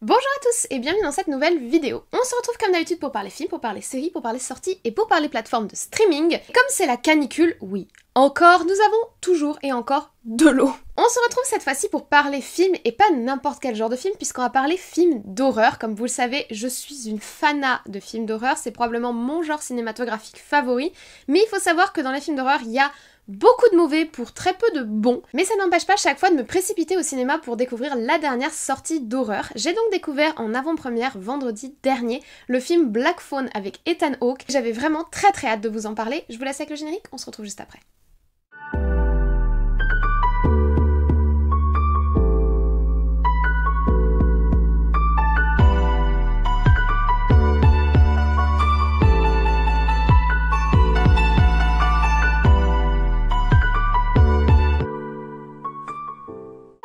Bonjour à tous et bienvenue dans cette nouvelle vidéo. On se retrouve comme d'habitude pour parler films, pour parler séries, pour parler sorties et pour parler plateformes de streaming. Comme c'est la canicule, oui, encore, nous avons toujours et encore de l'eau. On se retrouve cette fois-ci pour parler film et pas n'importe quel genre de film puisqu'on va parler films d'horreur. Comme vous le savez, je suis une fana de films d'horreur, c'est probablement mon genre cinématographique favori. Mais il faut savoir que dans les films d'horreur, il y a beaucoup de mauvais pour très peu de bons, mais ça n'empêche pas chaque fois de me précipiter au cinéma pour découvrir la dernière sortie d'horreur. J'ai donc découvert en avant-première vendredi dernier le film Black Phone avec Ethan Hawke. J'avais vraiment très hâte de vous en parler. Je vous laisse avec le générique, on se retrouve juste après.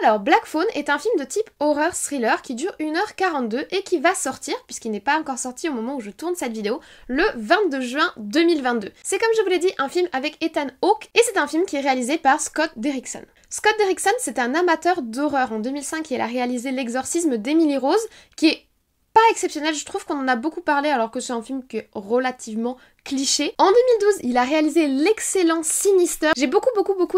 Alors, Black Phone est un film de type horreur thriller qui dure 1h42 et qui va sortir, puisqu'il n'est pas encore sorti au moment où je tourne cette vidéo, le 22 juin 2022. C'est comme je vous l'ai dit, un film avec Ethan Hawke et c'est un film qui est réalisé par Scott Derrickson. Scott Derrickson, c'est un amateur d'horreur. En 2005, il a réalisé L'exorcisme d'Emily Rose, qui est pas exceptionnel, je trouve qu'on en a beaucoup parlé alors que c'est un film qui est relativement cliché. En 2012, il a réalisé l'excellent Sinister. J'ai beaucoup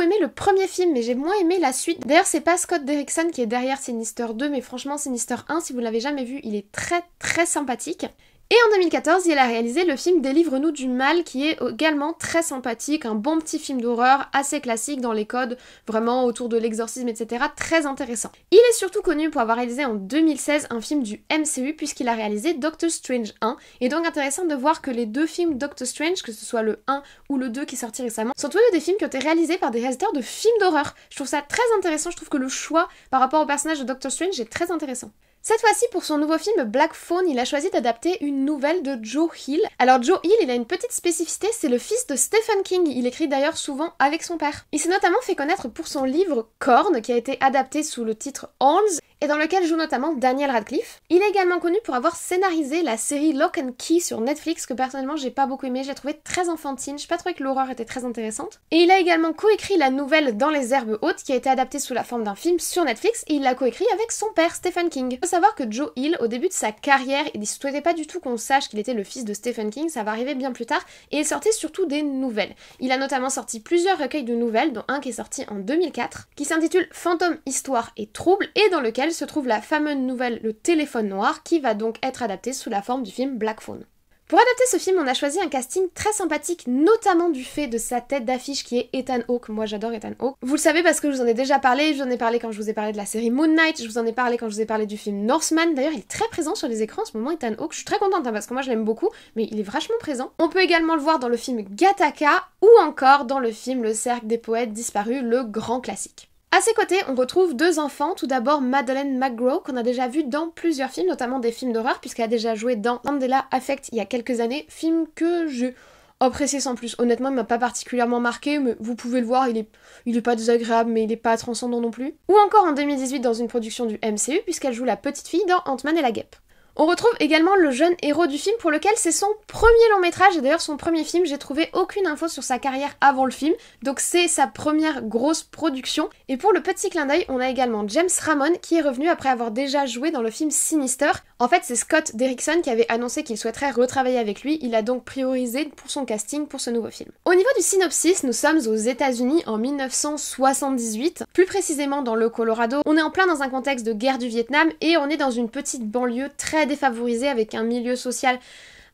aimé le premier film, mais j'ai moins aimé la suite. D'ailleurs, c'est pas Scott Derrickson qui est derrière Sinister 2, mais franchement, Sinister 1, si vous l'avez jamais vu, il est très sympathique. Et en 2014, il a réalisé le film Délivre-nous du mal, qui est également très sympathique, un bon petit film d'horreur, assez classique dans les codes, vraiment autour de l'exorcisme, etc., très intéressant. Il est surtout connu pour avoir réalisé en 2016 un film du MCU, puisqu'il a réalisé Doctor Strange 1, et donc intéressant de voir que les deux films Doctor Strange, que ce soit le 1 ou le 2 qui est sorti récemment, sont tous les deux des films qui ont été réalisés par des réalisateurs de films d'horreur. Je trouve ça très intéressant, je trouve que le choix par rapport au personnage de Doctor Strange est très intéressant. Cette fois-ci, pour son nouveau film Black Phone, il a choisi d'adapter une nouvelle de Joe Hill. Alors Joe Hill, il a une petite spécificité, c'est le fils de Stephen King. Il écrit d'ailleurs souvent avec son père. Il s'est notamment fait connaître pour son livre Korn, qui a été adapté sous le titre Horns, et dans lequel joue notamment Daniel Radcliffe. Il est également connu pour avoir scénarisé la série Lock and Key sur Netflix, que personnellement j'ai pas beaucoup aimé, j'ai trouvé très enfantine, j'ai pas trouvé que l'horreur était très intéressante. Et il a également coécrit la nouvelle Dans les herbes hautes, qui a été adaptée sous la forme d'un film sur Netflix, et il l'a coécrit avec son père, Stephen King. Il faut savoir que Joe Hill, au début de sa carrière, il ne souhaitait pas du tout qu'on sache qu'il était le fils de Stephen King, ça va arriver bien plus tard, et il sortait surtout des nouvelles. Il a notamment sorti plusieurs recueils de nouvelles, dont un qui est sorti en 2004, qui s'intitule Fantôme, Histoire et Trouble, et dans lequel se trouve la fameuse nouvelle Le Téléphone Noir, qui va donc être adaptée sous la forme du film Black Phone. Pour adapter ce film, on a choisi un casting très sympathique, notamment du fait de sa tête d'affiche qui est Ethan Hawke. Moi j'adore Ethan Hawke. Vous le savez parce que je vous en ai déjà parlé, je vous en ai parlé quand je vous ai parlé de la série Moon Knight, je vous en ai parlé quand je vous ai parlé du film Northman. D'ailleurs il est très présent sur les écrans en ce moment, Ethan Hawke. Je suis très contente parce que moi je l'aime beaucoup, mais il est vachement présent. On peut également le voir dans le film Gattaca ou encore dans le film Le Cercle des Poètes Disparus, le grand classique. À ses côtés, on retrouve deux enfants, tout d'abord Madeleine McGraw, qu'on a déjà vu dans plusieurs films, notamment des films d'horreur, puisqu'elle a déjà joué dans Mandela Effect il y a quelques années, film que j'ai apprécié sans plus. Honnêtement, il m'a pas particulièrement marqué, mais vous pouvez le voir, il est pas désagréable, mais il est pas transcendant non plus. Ou encore en 2018 dans une production du MCU, puisqu'elle joue la petite fille dans Ant-Man et la Guêpe. On retrouve également le jeune héros du film pour lequel c'est son premier long métrage et d'ailleurs son premier film, j'ai trouvé aucune info sur sa carrière avant le film, donc c'est sa première grosse production. Et pour le petit clin d'œil, on a également James Ramon qui est revenu après avoir déjà joué dans le film Sinister. En fait, c'est Scott Derrickson qui avait annoncé qu'il souhaiterait retravailler avec lui, il a donc priorisé pour son casting pour ce nouveau film. Au niveau du synopsis, nous sommes aux États-Unis en 1978, plus précisément dans le Colorado. On est en plein dans un contexte de guerre du Vietnam et on est dans une petite banlieue très défavorisée avec un milieu social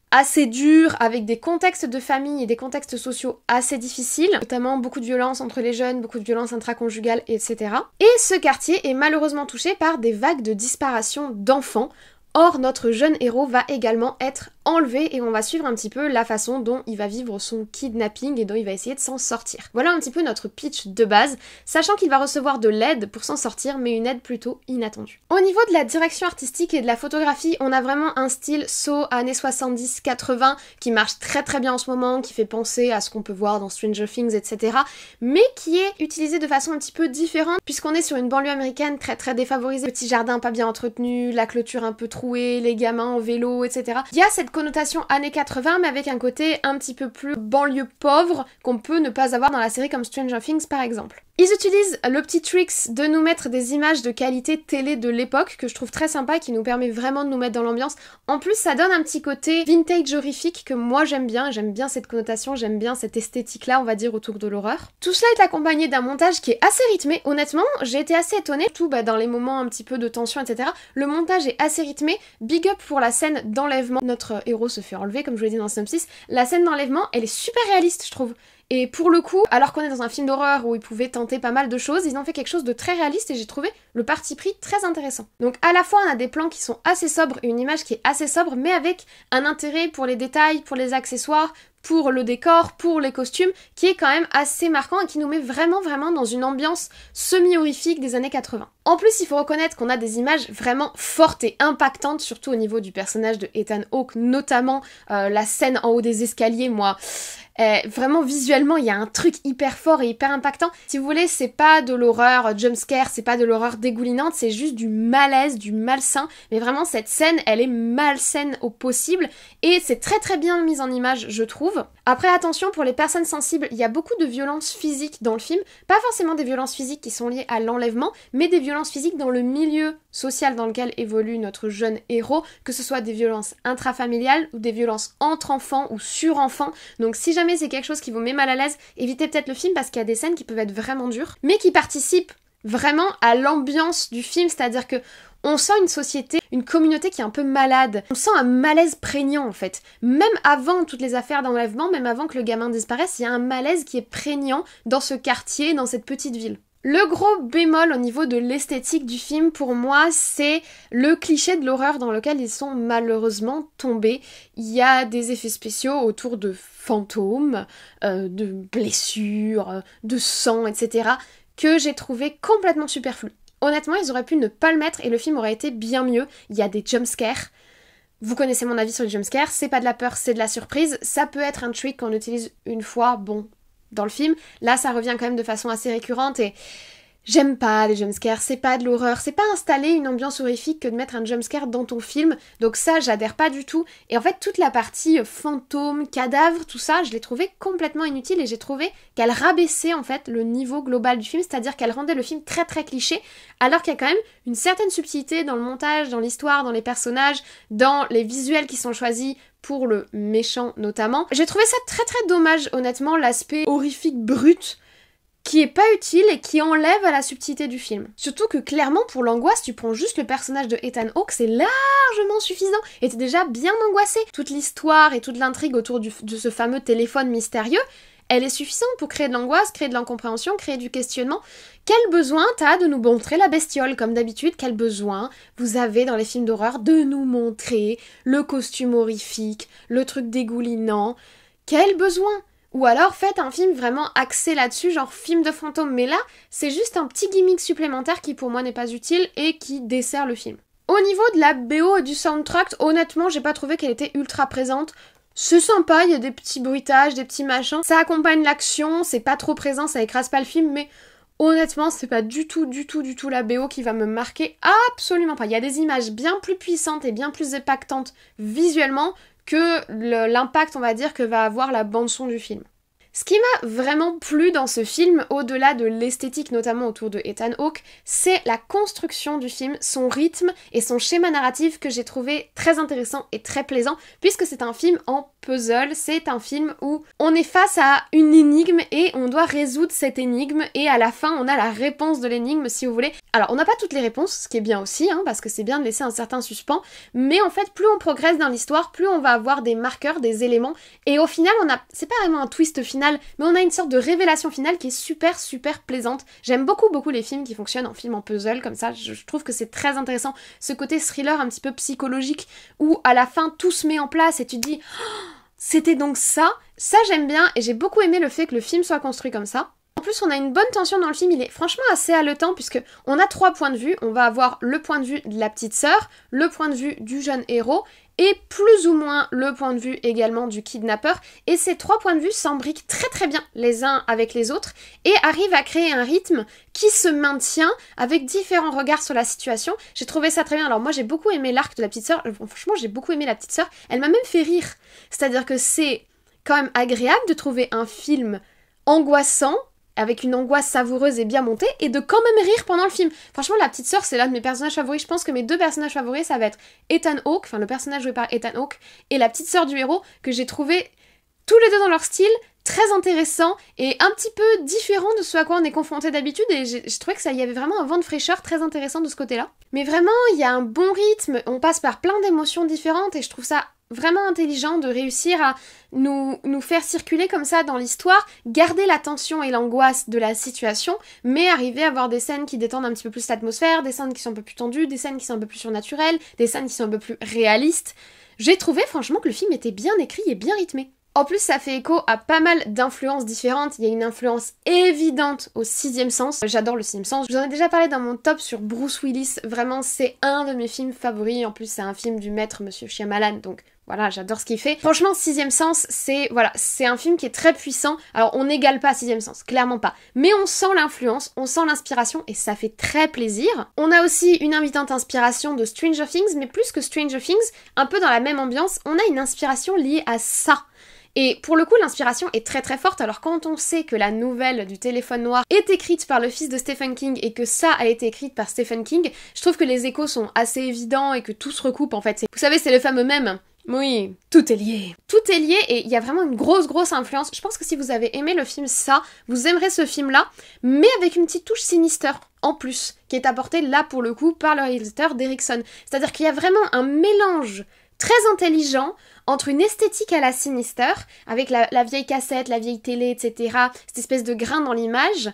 assez dur, avec des contextes de famille et des contextes sociaux assez difficiles, notamment beaucoup de violences entre les jeunes, beaucoup de violences intraconjugales, etc. Et ce quartier est malheureusement touché par des vagues de disparition d'enfants. Or, notre jeune héros va également être enlevé et on va suivre un petit peu la façon dont il va vivre son kidnapping et dont il va essayer de s'en sortir. Voilà un petit peu notre pitch de base, sachant qu'il va recevoir de l'aide pour s'en sortir, mais une aide plutôt inattendue. Au niveau de la direction artistique et de la photographie, on a vraiment un style saut années 70-80 qui marche très bien en ce moment, qui fait penser à ce qu'on peut voir dans Stranger Things, etc. mais qui est utilisé de façon un petit peu différente puisqu'on est sur une banlieue américaine très défavorisée, petit jardin pas bien entretenu, la clôture un peu trouée, les gamins en vélo, etc. Il y a cette connotation années 80 mais avec un côté un petit peu plus banlieue pauvre qu'on peut ne pas avoir dans la série comme Stranger Things par exemple. Ils utilisent le petit tricks de nous mettre des images de qualité télé de l'époque, que je trouve très sympa et qui nous permet vraiment de nous mettre dans l'ambiance. En plus, ça donne un petit côté vintage horrifique que moi j'aime bien cette connotation, j'aime bien cette esthétique-là, on va dire, autour de l'horreur. Tout cela est accompagné d'un montage qui est assez rythmé. Honnêtement, j'ai été assez étonnée, surtout dans les moments un petit peu de tension, etc. Le montage est assez rythmé. Big up pour la scène d'enlèvement. Notre héros se fait enlever, comme je vous l'ai dit dans le synopsis. La scène d'enlèvement, elle est super réaliste, je trouve. Et pour le coup, alors qu'on est dans un film d'horreur où ils pouvaient tenter pas mal de choses, ils ont fait quelque chose de très réaliste et j'ai trouvé le parti pris très intéressant. Donc à la fois on a des plans qui sont assez sobres et une image qui est assez sobre, mais avec un intérêt pour les détails, pour les accessoires, pour le décor, pour les costumes, qui est quand même assez marquant et qui nous met vraiment dans une ambiance semi-horrifique des années 80. En plus, il faut reconnaître qu'on a des images vraiment fortes et impactantes, surtout au niveau du personnage de Ethan Hawke, notamment la scène en haut des escaliers, moi... vraiment visuellement il y a un truc hyper fort et hyper impactant. Si vous voulez, c'est pas de l'horreur jumpscare, c'est pas de l'horreur dégoulinante, c'est juste du malaise, du malsain. Mais vraiment cette scène, elle est malsaine au possible et c'est très bien mis en image, je trouve. Après attention, pour les personnes sensibles, il y a beaucoup de violences physiques dans le film. Pas forcément des violences physiques qui sont liées à l'enlèvement, mais des violences physiques dans le milieu social dans lequel évolue notre jeune héros, que ce soit des violences intrafamiliales ou des violences entre enfants ou sur enfants. Donc si jamais c'est quelque chose qui vous met mal à l'aise, évitez peut-être le film parce qu'il y a des scènes qui peuvent être vraiment dures, mais qui participent vraiment à l'ambiance du film, c'est-à-dire que on sent une société, une communauté qui est un peu malade. On sent un malaise prégnant en fait. Même avant toutes les affaires d'enlèvement, même avant que le gamin disparaisse, il y a un malaise qui est prégnant dans ce quartier, dans cette petite ville. Le gros bémol au niveau de l'esthétique du film, pour moi, c'est le cliché de l'horreur dans lequel ils sont malheureusement tombés. Il y a des effets spéciaux autour de fantômes, de blessures, de sang, etc., que j'ai trouvé complètement superflu. Honnêtement, ils auraient pu ne pas le mettre et le film aurait été bien mieux. Il y a des jumpscares. Vous connaissez mon avis sur les jumpscares, c'est pas de la peur, c'est de la surprise. Ça peut être un trick qu'on utilise une fois, bon... dans le film, là ça revient quand même de façon assez récurrente et j'aime pas les jumpscares, c'est pas de l'horreur, c'est pas installer une ambiance horrifique que de mettre un jumpscare dans ton film, donc ça j'adhère pas du tout, et en fait toute la partie fantôme, cadavre, tout ça, je l'ai trouvé complètement inutile et j'ai trouvé qu'elle rabaissait en fait le niveau global du film, c'est-à-dire qu'elle rendait le film très cliché, alors qu'il y a quand même une certaine subtilité dans le montage, dans l'histoire, dans les personnages, dans les visuels qui sont choisis, pour le méchant notamment. J'ai trouvé ça très dommage, honnêtement, l'aspect horrifique brut qui est pas utile et qui enlève à la subtilité du film. Surtout que clairement, pour l'angoisse, tu prends juste le personnage de Ethan Hawke, c'est largement suffisant et t'es déjà bien angoissé. Toute l'histoire et toute l'intrigue autour de ce fameux téléphone mystérieux, elle est suffisante pour créer de l'angoisse, créer de l'incompréhension, créer du questionnement. Quel besoin t'as de nous montrer la bestiole comme d'habitude? Quel besoin vous avez dans les films d'horreur de nous montrer le costume horrifique, le truc dégoulinant? Quel besoin? Ou alors faites un film vraiment axé là-dessus, genre film de fantôme. Mais là, c'est juste un petit gimmick supplémentaire qui pour moi n'est pas utile et qui dessert le film. Au niveau de la BO et du soundtrack, honnêtement, j'ai pas trouvé qu'elle était ultra présente. C'est sympa, il y a des petits bruitages, des petits machins. Ça accompagne l'action, c'est pas trop présent, ça écrase pas le film, mais honnêtement, c'est pas du tout la BO qui va me marquer. Absolument pas. Il y a des images bien plus puissantes et bien plus impactantes visuellement que l'impact, on va dire, que va avoir la bande-son du film. Ce qui m'a vraiment plu dans ce film, au-delà de l'esthétique notamment autour de Ethan Hawke, c'est la construction du film, son rythme et son schéma narratif que j'ai trouvé très intéressant et très plaisant, puisque c'est un film en puzzle, c'est un film où on est face à une énigme et on doit résoudre cette énigme et à la fin on a la réponse de l'énigme si vous voulez. Alors on n'a pas toutes les réponses, ce qui est bien aussi, parce que c'est bien de laisser un certain suspens, mais en fait plus on progresse dans l'histoire, plus on va avoir des marqueurs, des éléments, et au final c'est pas vraiment un twist final, mais on a une sorte de révélation finale qui est super plaisante. J'aime beaucoup les films qui fonctionnent en film en puzzle comme ça, je trouve que c'est très intéressant, ce côté thriller un petit peu psychologique où à la fin tout se met en place et tu te dis oh, c'était donc ça j'aime bien et j'ai beaucoup aimé le fait que le film soit construit comme ça. En plus, on a une bonne tension dans le film, il est franchement assez haletant puisque on a 3 points de vue. On va avoir le point de vue de la petite sœur, le point de vue du jeune héros et plus ou moins le point de vue également du kidnappeur. Et ces 3 points de vue s'embriquent très bien les uns avec les autres et arrivent à créer un rythme qui se maintient avec différents regards sur la situation. J'ai trouvé ça très bien. Alors moi, j'ai beaucoup aimé l'arc de la petite sœur. Franchement, j'ai beaucoup aimé la petite sœur. Elle m'a même fait rire. C'est-à-dire que c'est quand même agréable de trouver un film angoissant avec une angoisse savoureuse et bien montée, et de quand même rire pendant le film. Franchement, la petite sœur, c'est l'un de mes personnages favoris. Je pense que mes 2 personnages favoris, ça va être Ethan Hawke, enfin le personnage joué par Ethan Hawke, et la petite sœur du héros, que j'ai trouvé tous les deux dans leur style très intéressant et un petit peu différent de ce à quoi on est confronté d'habitude, et je trouvais que ça y avait vraiment un vent de fraîcheur très intéressant de ce côté-là. Mais vraiment, il y a un bon rythme, on passe par plein d'émotions différentes, et je trouve ça vraiment intelligent de réussir à nous faire circuler comme ça dans l'histoire, garder la tension et l'angoisse de la situation, mais arriver à avoir des scènes qui détendent un petit peu plus l'atmosphère, des scènes qui sont un peu plus tendues, des scènes qui sont un peu plus surnaturelles, des scènes qui sont un peu plus réalistes. J'ai trouvé franchement que le film était bien écrit et bien rythmé. En plus, ça fait écho à pas mal d'influences différentes. Il y a une influence évidente au 6e sens. J'adore le 6e sens. Je vous en ai déjà parlé dans mon top sur Bruce Willis. Vraiment, c'est un de mes films favoris. En plus, c'est un film du maître Monsieur Shyamalan, donc voilà, j'adore ce qu'il fait. Franchement, 6e sens, c'est un film qui est très puissant. Alors, on n'égale pas 6e sens, clairement pas. Mais on sent l'influence, on sent l'inspiration, et ça fait très plaisir. On a aussi une invitante inspiration de Stranger Things, mais plus que Stranger Things, un peu dans la même ambiance, on a une inspiration liée à ça. Et pour le coup, l'inspiration est très très forte. Alors quand on sait que la nouvelle du téléphone noir est écrite par le fils de Stephen King et que ça a été écrite par Stephen King, je trouve que les échos sont assez évidents et que tout se recoupe en fait. Vous savez, c'est le fameux mème. Oui, tout est lié. Tout est lié, et il y a vraiment une grosse influence. Je pense que si vous avez aimé le film ça, vous aimerez ce film-là, mais avec une petite touche sinister en plus, qui est apportée là pour le coup par le réalisateur d'Erickson. C'est-à-dire qu'il y a vraiment un mélange très intelligent entre une esthétique à la Sinister, avec la vieille cassette, la vieille télé, etc., cette espèce de grain dans l'image,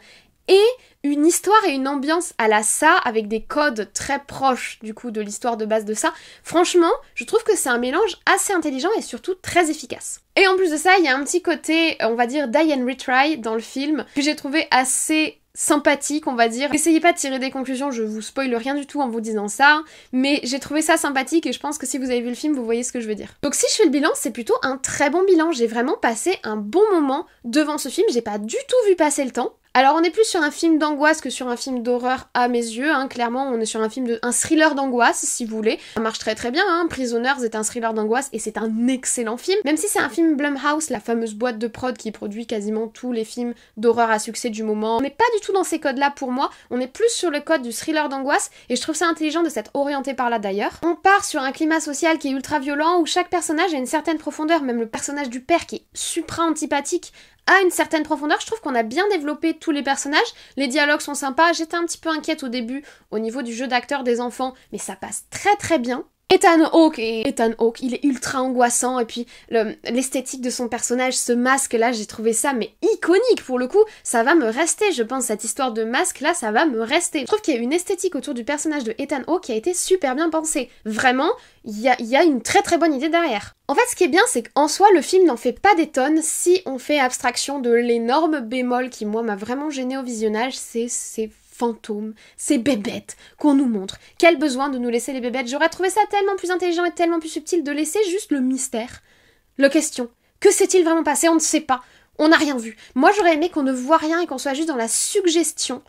et une histoire et une ambiance à la ça, avec des codes très proches du coup de l'histoire de base de ça. Franchement, je trouve que c'est un mélange assez intelligent et surtout très efficace. Et en plus de ça, il y a un petit côté, on va dire, die and retry dans le film, que j'ai trouvé assez sympathique, on va dire. Essayez pas de tirer des conclusions, je vous spoile rien du tout en vous disant ça, mais j'ai trouvé ça sympathique, et je pense que si vous avez vu le film, vous voyez ce que je veux dire. Donc si je fais le bilan, c'est plutôt un très bon bilan. J'ai vraiment passé un bon moment devant ce film, j'ai pas du tout vu passer le temps. Alors on est plus sur un film d'angoisse que sur un film d'horreur à mes yeux, hein. Clairement on est sur un thriller d'angoisse si vous voulez. Ça marche très très bien, hein. Prisoners est un thriller d'angoisse et c'est un excellent film. Même si c'est un film Blumhouse, la fameuse boîte de prod qui produit quasiment tous les films d'horreur à succès du moment. On n'est pas du tout dans ces codes-là pour moi, on est plus sur le code du thriller d'angoisse, et je trouve ça intelligent de s'être orienté par là d'ailleurs. On part sur un climat social qui est ultra violent, où chaque personnage a une certaine profondeur, même le personnage du père qui est supra antipathique a une certaine profondeur. Je trouve qu'on a bien développé tous les personnages, les dialogues sont sympas, j'étais un petit peu inquiète au début au niveau du jeu d'acteur des enfants, mais ça passe très très bien. Ethan Hawke, il est ultra angoissant, et puis l'esthétique de son personnage, ce masque là, j'ai trouvé ça mais iconique pour le coup, ça va me rester, je pense, cette histoire de masque là, ça va me rester. Je trouve qu'il y a une esthétique autour du personnage de Ethan Hawke qui a été super bien pensée. Vraiment, il y a une très très bonne idée derrière. En fait, ce qui est bien, c'est qu'en soi, le film n'en fait pas des tonnes si on fait abstraction de l'énorme bémol qui, moi, m'a vraiment gêné au visionnage, c'est fantômes, ces bébêtes qu'on nous montre. Quel besoin de nous laisser les bébêtes. J'aurais trouvé ça tellement plus intelligent et tellement plus subtil de laisser juste le mystère. Le question. Que s'est-il vraiment passé? On ne sait pas. On n'a rien vu. Moi, j'aurais aimé qu'on ne voit rien et qu'on soit juste dans la suggestion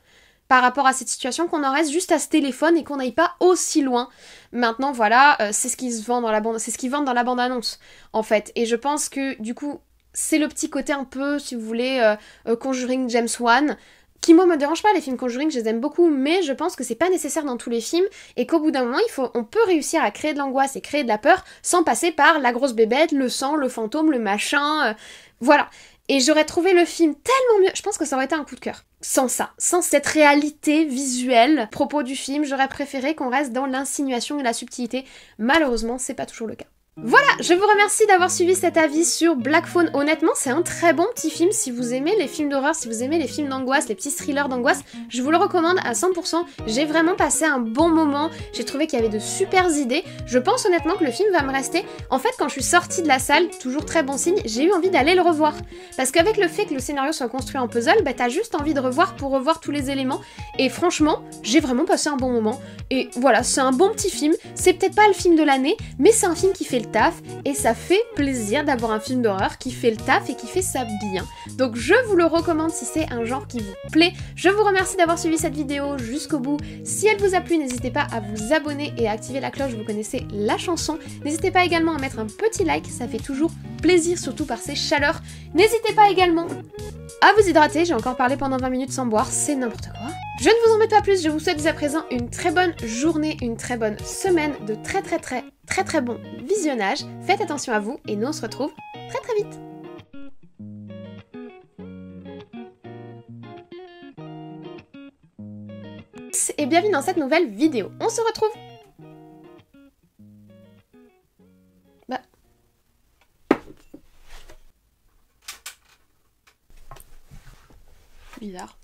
par rapport à cette situation, qu'on en reste juste à ce téléphone et qu'on n'aille pas aussi loin. Maintenant, voilà, c'est ce qui se vend dans la bande, c'est ce qu'ils vendent dans la bande-annonce, en fait. Et je pense que, du coup, c'est le petit côté un peu, si vous voulez, Conjuring James Wan, qui moi me dérange pas. Les films Conjuring, je les aime beaucoup, mais je pense que c'est pas nécessaire dans tous les films, et qu'au bout d'un moment, on peut réussir à créer de l'angoisse et créer de la peur sans passer par la grosse bébête, le sang, le fantôme, le machin, voilà. Et j'aurais trouvé le film tellement mieux, je pense que ça aurait été un coup de cœur. Sans ça, sans cette réalité visuelle, propos du film, j'aurais préféré qu'on reste dans l'insinuation et la subtilité. Malheureusement, c'est pas toujours le cas. Voilà, je vous remercie d'avoir suivi cet avis sur Black Phone. Honnêtement, c'est un très bon petit film. Si vous aimez les films d'horreur, si vous aimez les films d'angoisse, les petits thrillers d'angoisse, je vous le recommande à 100%. J'ai vraiment passé un bon moment. J'ai trouvé qu'il y avait de super idées. Je pense honnêtement que le film va me rester. En fait, quand je suis sortie de la salle, toujours très bon signe, j'ai eu envie d'aller le revoir. Parce qu'avec le fait que le scénario soit construit en puzzle, bah t'as juste envie de revoir pour revoir tous les éléments. Et franchement, j'ai vraiment passé un bon moment. Et voilà, c'est un bon petit film. C'est peut-être pas le film de l'année, mais c'est un film qui fait le le taf et ça fait plaisir d'avoir un film d'horreur qui fait le taf et qui fait ça bien. Donc je vous le recommande si c'est un genre qui vous plaît. Je vous remercie d'avoir suivi cette vidéo jusqu'au bout. Si elle vous a plu, n'hésitez pas à vous abonner et à activer la cloche, vous connaissez la chanson. N'hésitez pas également à mettre un petit like, ça fait toujours plaisir, surtout par ces chaleurs. N'hésitez pas également à vous hydrater, j'ai encore parlé pendant 20 minutes sans boire, c'est n'importe quoi. Je ne vous embête pas plus, je vous souhaite dès à présent une très bonne journée, une très bonne semaine, de très bon visionnage. Faites attention à vous et nous on se retrouve très vite. Et bienvenue dans cette nouvelle vidéo. On se retrouve... Bizarre.